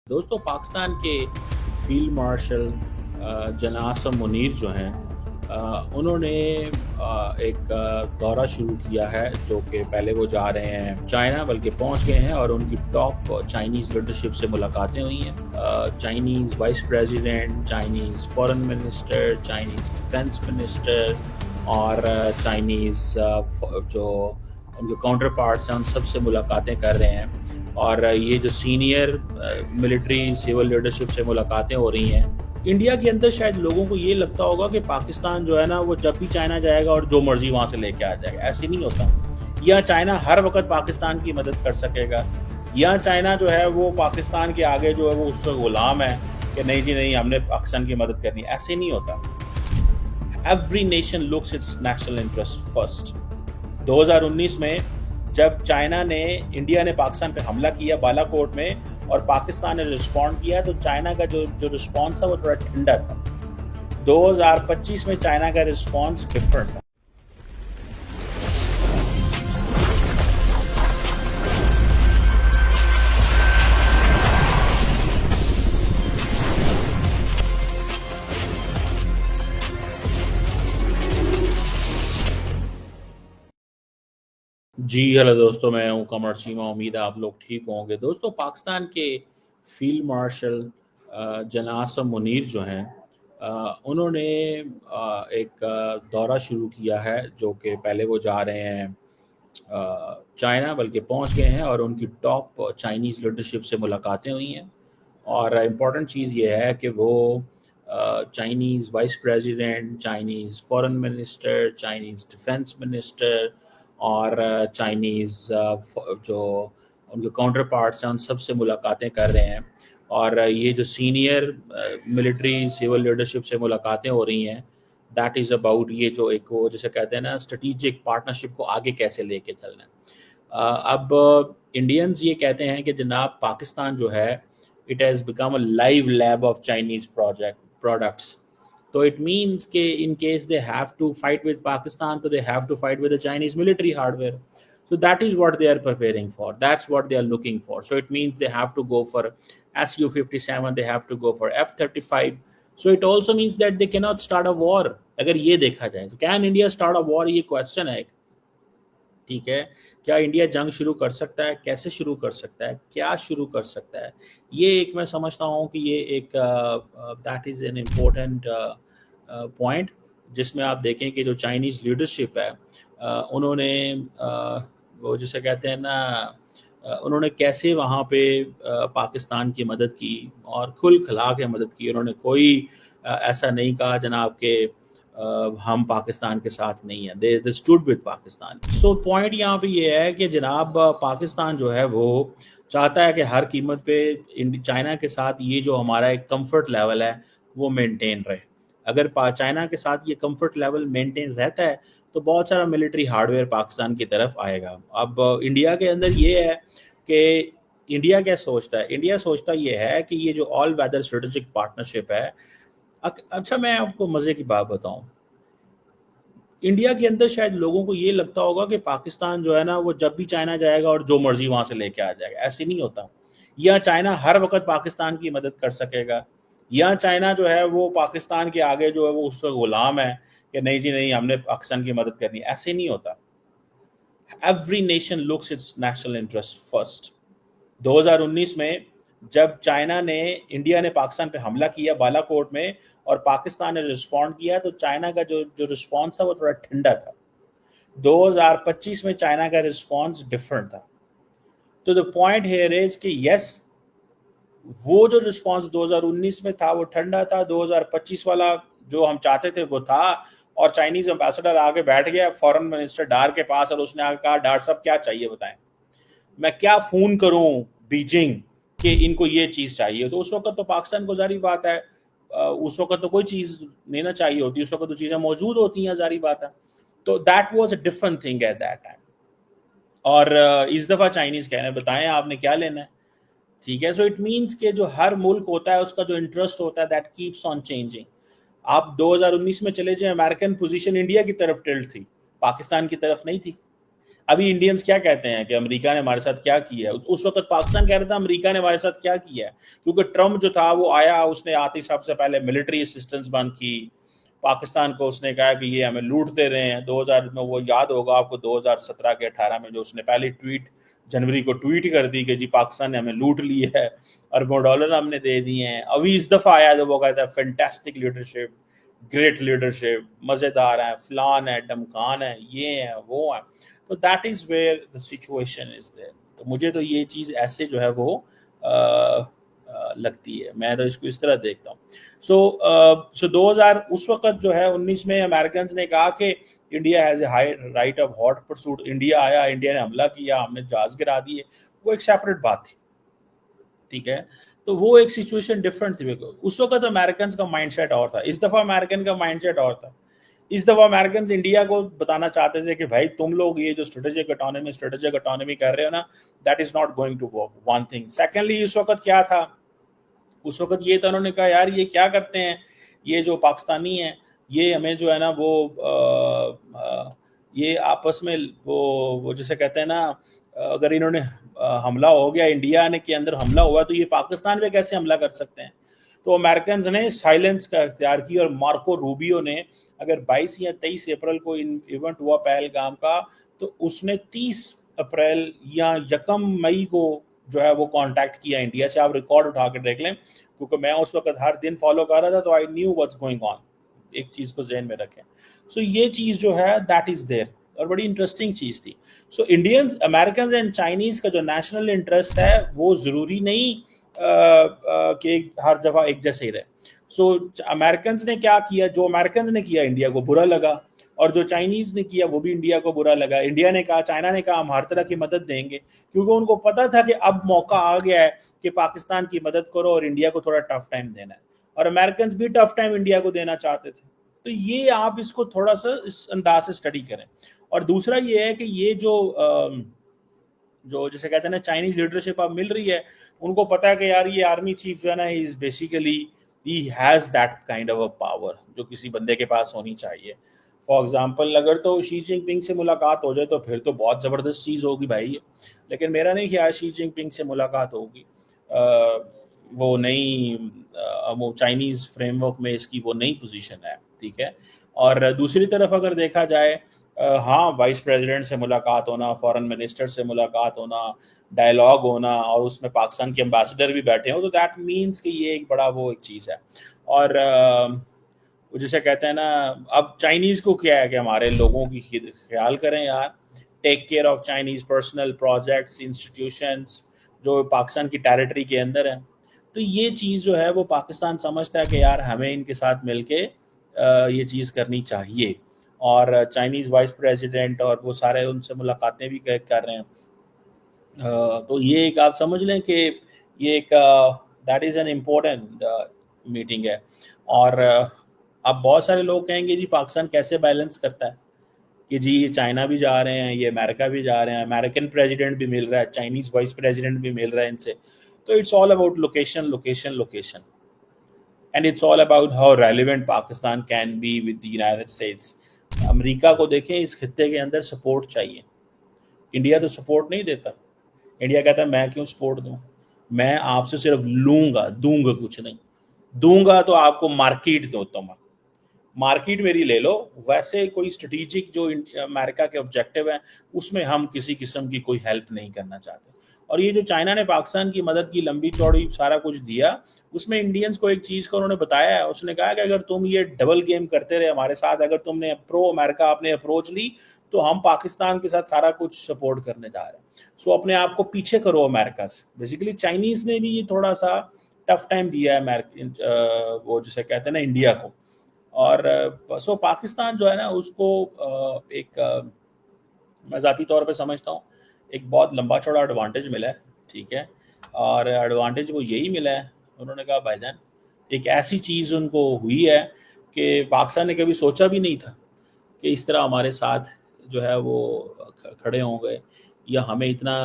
दोस्तों पाकिस्तान के field marshal जना आसम मुनीर जो हैं उन्होंने एक दौरा शुरू किया है जो कि पहले वो जा रहे हैं चाइना बल्कि पहुंच गए हैं और उनकी टॉप चाइनीज़ लीडरशिप से मुलाकातें हुई हैं। Chinese vice president, Chinese foreign minister, Chinese defence minister और चाइनीज़ जो उनके काउंटर पार्ट्स हैं उन सब से मुलाकातें कर रहे हैं और ये जो सीनियर मिलिट्री सिविल लीडरशिप से मुलाकातें हो रही हैं। इंडिया के अंदर शायद लोगों को ये लगता होगा कि पाकिस्तान जो है ना वो जब भी चाइना जाएगा और जो मर्जी वहाँ से लेके आ जाएगा, ऐसे नहीं होता। या चाइना हर वक्त पाकिस्तान की मदद कर सकेगा, या चाइना जो है वो पाकिस्तान के आगे जो है वो उससे गुलाम है कि नहीं जी नहीं, हमने पाकिस्तान की मदद करनी, ऐसे नहीं होता। Every nation looks it's national interest first. 2019 में जब इंडिया ने पाकिस्तान पे हमला किया बालाकोट में और पाकिस्तान ने रिस्पॉन्ड किया, तो चाइना का जो रिस्पॉन्स था वो थोड़ा ठंडा था। 2025 में चाइना का रिस्पॉन्स डिफरेंट था। जी हेलो दोस्तों, मैं हूं कमर चीमा। उम्मीद है आप लोग ठीक होंगे। दोस्तों पाकिस्तान के फील्ड मार्शल जना आसम मुनीर जो हैं उन्होंने एक दौरा शुरू किया है जो कि पहले वो जा रहे हैं चाइना बल्कि पहुंच गए हैं और उनकी टॉप चाइनीज़ लीडरशिप से मुलाकातें हुई हैं। और इम्पॉर्टेंट चीज़ ये है कि वो Chinese vice president, Chinese foreign minister, Chinese defence minister और चाइनीज़ जो उनके काउंटर पार्ट्स हैं उन सब से मुलाकातें कर रहे हैं और ये जो सीनियर मिलिट्री सिविल लीडरशिप से मुलाकातें हो रही हैं, दैट इज़ अबाउट ये जो एक वो जैसे कहते हैं ना स्ट्रेटिजिक पार्टनरशिप को आगे कैसे लेके चलना है। अब इंडियंस ये कहते हैं कि जनाब पाकिस्तान जो है it has become a live lab of Chinese products. तो इट मीन्स कि in case they have to fight with Pakistan, तो they have to fight with the Chinese military hardware. So that is what they are preparing for. That's what they are looking for. So it means they have to go for Su-57, they have to go for F-35. So it also means that they cannot start a war. अगर ये देखा जाए तो can India start a war, ये question है। ठीक है, क्या इंडिया जंग शुरू कर सकता है, कैसे शुरू कर सकता है, क्या शुरू कर सकता है, ये एक मैं समझता हूँ कि ये एक that is an important point जिसमें आप देखें कि जो चाइनीज़ लीडरशिप है उन्होंने वो जिसे कहते हैं ना उन्होंने कैसे वहाँ पे पाकिस्तान की मदद की और खुल खला के मदद की। उन्होंने कोई ऐसा नहीं कहा जनाब के हम पाकिस्तान के साथ नहीं हैं, they stood with Pakistan. So point यहाँ पे ये है कि जनाब पाकिस्तान जो है वो चाहता है कि हर कीमत पे चाइना के साथ ये जो हमारा एक कंफर्ट लेवल है वो मेंटेन रहे। अगर चाइना के साथ ये कंफर्ट लेवल मेंटेन रहता है तो बहुत सारा मिलिट्री हार्डवेयर पाकिस्तान की तरफ आएगा। अब इंडिया के अंदर ये है कि इंडिया क्या सोचता है, इंडिया सोचता ये है कि ये जो ऑल वेदर स्ट्रेटेजिक पार्टनरशिप है। अच्छा मैं आपको मज़े की बात बताऊं, इंडिया के अंदर शायद लोगों को ये लगता होगा कि पाकिस्तान जो है ना वो जब भी चाइना जाएगा और जो मर्जी वहां से लेके आ जाएगा, ऐसे नहीं होता। या चाइना हर वक्त पाकिस्तान की मदद कर सकेगा, या चाइना जो है वो पाकिस्तान के आगे जो है वो उससे गुलाम है कि नहीं जी नहीं, हमने पाकिस्तान की मदद करनी, ऐसे नहीं होता। Every nation looks it's national interest first. 2019 में जब इंडिया ने पाकिस्तान पे हमला किया बालाकोट में और पाकिस्तान ने रिस्पॉन्ड किया, तो चाइना का जो रिस्पॉन्स था वो थोड़ा ठंडा था। 2025 में चाइना का रिस्पॉन्स डिफरेंट था। तो द पॉइंट हियर इज कि यस, वो जो रिस्पॉन्स 2019 में था वो ठंडा था, 2025 वाला जो हम चाहते थे वो था। और चाइनीज एम्बेसडर आगे बैठ गया फॉरेन मिनिस्टर डार के पास और उसने आगे कहा, डार साहब क्या चाहिए बताएं, मैं क्या फोन करूं बीजिंग कि इनको ये चीज चाहिए। तो उस वक्त तो पाकिस्तान को जारी बात है, उस वक्त तो कोई चीज लेना चाहिए होती, उस वक्त तो चीजें मौजूद होती हैं, जारी बात है। तो that was a different thing at that time. और इस दफा चाइनीज कह रहे हैं बताएं आपने क्या लेना है। ठीक है, सो इट मीन्स कि जो हर मुल्क होता है उसका जो इंटरेस्ट होता है दैट कीप्स ऑन चेंजिंग। आप 2019 में चले जाएं, अमेरिकन पोजीशन इंडिया की तरफ टिल्ट थी, पाकिस्तान की तरफ नहीं थी। अभी इंडियंस क्या कहते हैं कि अमेरिका ने हमारे साथ क्या किया है, उस वक्त पाकिस्तान कह रहा था अमेरिका ने हमारे साथ क्या किया है, क्योंकि ट्रम्प जो था वो आया, उसने आते ही सबसे पहले मिलिट्री असिस्टेंस बंद की पाकिस्तान को, उसने कहा कि ये हमें लूटते रहे हैं। 2000 में वो याद होगा आपको, 2017 के 18 में जो उसने पहली ट्वीट जनवरी को ट्वीट कर दी कि जी पाकिस्तान ने हमें लूट लिया है, अरबों डॉलर हमने दे दिए हैं। अभी इस दफा आया तो वो कहता है फैंटास्टिक लीडरशिप, ग्रेट लीडरशिप, मजेदार है, फलान है, डमकान है, ये है वो है। तो that is where the situation is there. तो मुझे तो ये चीज ऐसे जो है वो लगती है, मैं तो इसको इस तरह देखता हूँ। सो 2000 उस वक्त जो है 19 में अमेरिकन ने कहा कि India has a high right of hot pursuit, India आया, इंडिया ने हमला किया, हमने जहाज गिरा दिए, वो एक सेपरेट बात थी, ठीक है। तो वो एक सिचुएशन डिफरेंट थी। उस वक्त अमेरिकन का माइंडसेट और था, इस दफा अमेरिकन का माइंडसेट और था। इस दफा अमेरिकन इंडिया को बताना चाहते थे कि भाई तुम लोग ये जो स्ट्रेटेजिक अटोनॉमी कर रहे हो ना, that is not going to work, one thing. Secondly इस वक्त क्या था, उस वक्त ये था, उन्होंने कहा यार ये क्या करते हैं, ये जो पाकिस्तानी है ये हमें जो है ना वो ये आपस में वो जैसे कहते हैं ना, अगर इन्होंने हमला हो गया, इंडिया ने के अंदर हमला हुआ, तो ये पाकिस्तान पे कैसे हमला कर सकते हैं। तो अमेरिकन ने साइलेंस का इख्तियार किया, और मार्को रूबियो ने अगर 22 या 23 अप्रैल को इवेंट हुआ पहलगाम का, तो उसने 30 अप्रैल या 1 मई को जो है वो कांटेक्ट किया इंडिया से। आप रिकॉर्ड उठा कर देख लें, क्योंकि मैं उस वक्त हर दिन फॉलो कर रहा था, तो I knew what's going on. एक चीज को जहन में रखें। सो ये चीज जो है दैट इज देयर, और बड़ी इंटरेस्टिंग चीज थी। सो इंडियंस, अमेरिकन एंड चाइनीज का जो नेशनल इंटरेस्ट है वो जरूरी नहीं कि हर दफा एक जैसे ही रहे। सो अमेरिकन ने क्या किया, जो अमेरिकन ने किया इंडिया को बुरा लगा, और जो चाइनीज ने किया वो भी इंडिया को बुरा लगा। इंडिया ने कहा, चाइना ने कहा हम हर तरह की मदद देंगे, क्योंकि उनको पता था कि अब मौका आ गया है कि पाकिस्तान की मदद करो और इंडिया को थोड़ा टफ टाइम देना है, और अमेरिकन भी टफ टाइम इंडिया को देना चाहते थे। तो ये आप इसको थोड़ा सा इस अंदाज से स्टडी करें। और दूसरा ये है कि ये जो जैसे कहते हैं ना चाइनीज लीडरशिप अब मिल रही है, उनको पता है कि यार ये आर्मी चीफ जो है ना, is basically he has that kind of a power जो किसी बंदे के पास होनी चाहिए। फॉर एग्जांपल अगर तो शी जिनपिंग से मुलाकात हो जाए तो फिर तो बहुत ज़बरदस्त चीज़ होगी भाई, लेकिन मेरा नहीं ख्याल शी जिनपिंग से मुलाकात होगी। वो नई वो चाइनीज़ फ्रेमवर्क में इसकी वो नई पोजीशन है, ठीक है। और दूसरी तरफ अगर देखा जाए, हाँ वाइस प्रेसिडेंट से मुलाकात होना, फॉरेन मिनिस्टर से मुलाकात होना, डायलॉग होना, और उसमें पाकिस्तान के एम्बेसडर भी बैठे हो, तो दैट मीन्स कि ये एक बड़ा वो एक चीज़ है। और वो जैसे कहते हैं ना, अब चाइनीज़ को क्या है कि हमारे लोगों की ख्याल करें यार, take care of Chinese personal projects institutions जो पाकिस्तान की टेरिटरी के अंदर है। तो ये चीज़ जो है वो पाकिस्तान समझता है कि यार हमें इनके साथ मिलके ये चीज़ करनी चाहिए। और चाइनीज़ वाइस प्रेसिडेंट और वो सारे उनसे मुलाकातें भी कर रहे हैं। तो ये एक आप समझ लें कि ये एक that is an important meeting है। और अब बहुत सारे लोग कहेंगे जी पाकिस्तान कैसे बैलेंस करता है, कि जी ये चाइना भी जा रहे हैं, ये अमेरिका भी जा रहे हैं, अमेरिकन प्रेसिडेंट भी मिल रहा है, चाइनीज़ वाइस प्रेसिडेंट भी मिल रहा है इनसे। तो it's all about location location location, and it's all about how relevant Pakistan can be with the United states. America को देखें, इस खत्ते के अंदर सपोर्ट चाहिए, इंडिया तो सपोर्ट नहीं देता। इंडिया कहता है मैं क्यों सपोर्ट दूं, मैं आपसे सिर्फ लूंगा, दूंगा कुछ नहीं, दूंगा तो आपको मार्केट दो, तुम मार्केट मेरी ले लो। वैसे कोई स्ट्रेटेजिक जो अमेरिका के ऑब्जेक्टिव है उसमें हम किसी किस्म की कोई हेल्प नहीं करना चाहते। और ये जो चाइना ने पाकिस्तान की मदद की, लंबी चौड़ी सारा कुछ दिया, उसमें इंडियंस को एक चीज़ को उन्होंने बताया है, उसने कहा कि अगर तुम ये डबल गेम करते रहे हमारे साथ, अगर तुमने प्रो अमेरिका आपने अप्रोच ली, तो हम पाकिस्तान के साथ सारा कुछ सपोर्ट करने जा रहे हैं। सो अपने आप को पीछे करो अमेरिका से। बेसिकली चाइनीज़ ने भी ये थोड़ा सा टफ टाइम दिया है अमेरिका वो जिसे कहते हैं ना इंडिया को। और सो पाकिस्तान जो है ना उसको एक मैं ज़ाती तौर पे समझता हूँ एक बहुत लंबा चौड़ा एडवांटेज मिला है, ठीक है। और एडवांटेज वो यही मिला है, उन्होंने कहा भाईजान एक ऐसी चीज़ उनको हुई है कि पाकिस्तान ने कभी सोचा भी नहीं था कि इस तरह हमारे साथ जो है वो खड़े हों गए, या हमें इतना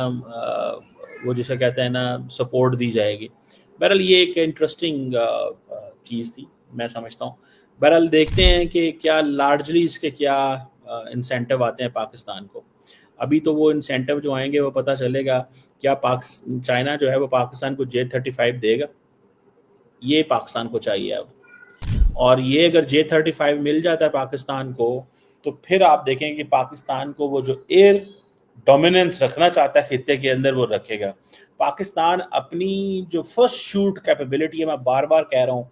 वो जिसे कहते हैं ना सपोर्ट दी जाएगी। बहरहाल ये एक इंटरेस्टिंग चीज़ थी, मैं समझता हूँ। बहरहाल देखते हैं कि क्या लार्जली इसके क्या इंसेंटिव आते हैं पाकिस्तान को। ابھی تو وہ انسینٹو جو آئیں گے وہ پتہ چلے گا کیا چائنا جو ہے وہ پاکستان کو J-35 دے گا. یہ پاکستان کو چاہیے اب. اور یہ اگر J-35 مل جاتا ہے پاکستان کو تو پھر آپ دیکھیں کہ پاکستان کو وہ جو ایئر ڈومیننس رکھنا چاہتا ہے خطے کے اندر وہ رکھے گا. پاکستان اپنی جو فرسٹ شوٹ کیپیبلٹی ہے میں بار بار کہہ رہا ہوں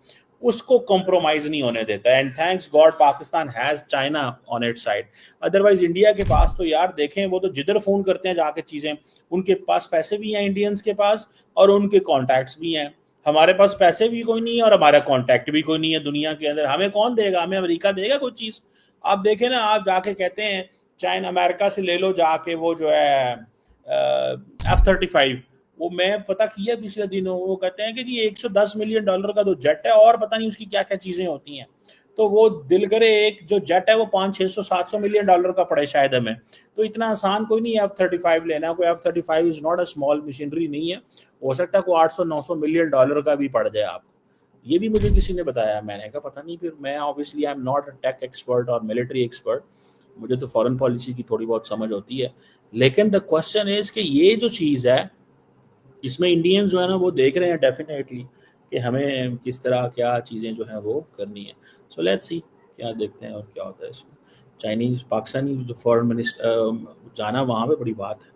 اس کو کمپرومائز نہیں ہونے دیتا. And thanks God Pakistan has China on it side. Otherwise India کے پاس تو یار دیکھیں وہ تو جدھر فون کرتے ہیں جا کے چیزیں, ان کے پاس پیسے بھی ہیں انڈینز کے پاس اور ان کے کانٹیکٹس بھی ہیں. ہمارے پاس پیسے بھی کوئی نہیں ہے اور ہمارا کانٹیکٹ بھی کوئی نہیں ہے دنیا کے اندر. ہمیں کون دے گا؟ ہمیں امریکہ دے گا کوئی چیز؟ آپ دیکھیں نا, آپ جا کے کہتے ہیں چائنا امریکہ سے لے لو جا کے وہ جو ہے F-35, وہ میں پتہ کیا پچھلے دنوں, وہ کہتے ہیں کہ جی $110 ملین کا تو جیٹ ہے اور پتہ نہیں اس کی کیا کیا چیزیں ہوتی ہیں. تو وہ دل کرے ایک جو جیٹ ہے وہ 500-600-700 ملین ڈالر کا پڑے شاید ہمیں. تو اتنا آسان کوئی نہیں ہے F-35 لینا. کوئی F-35 is not a small machinery نہیں ہے. ہو سکتا ہے کوئی 800-900 ملین ڈالر کا بھی پڑ جائے آپ. یہ بھی مجھے کسی نے بتایا, میں نے کہا پتہ نہیں. پھر میں obviously I'm not a tech expert اور military expert, مجھے تو فورن پالیسی کی تھوڑی بہت سمجھ ہوتی ہے. لیکن دا کوسچن از کہ یہ جو چیز ہے اس میں انڈینز جو ہے نا وہ دیکھ رہے ہیں ڈیفینیٹلی کہ ہمیں کس طرح کیا چیزیں جو ہیں وہ کرنی ہے. سو لیٹس سی کیا دیکھتے ہیں اور کیا ہوتا ہے اس میں. چائنیز پاکستانی جو فورن منسٹر جانا وہاں پہ بڑی بات ہے.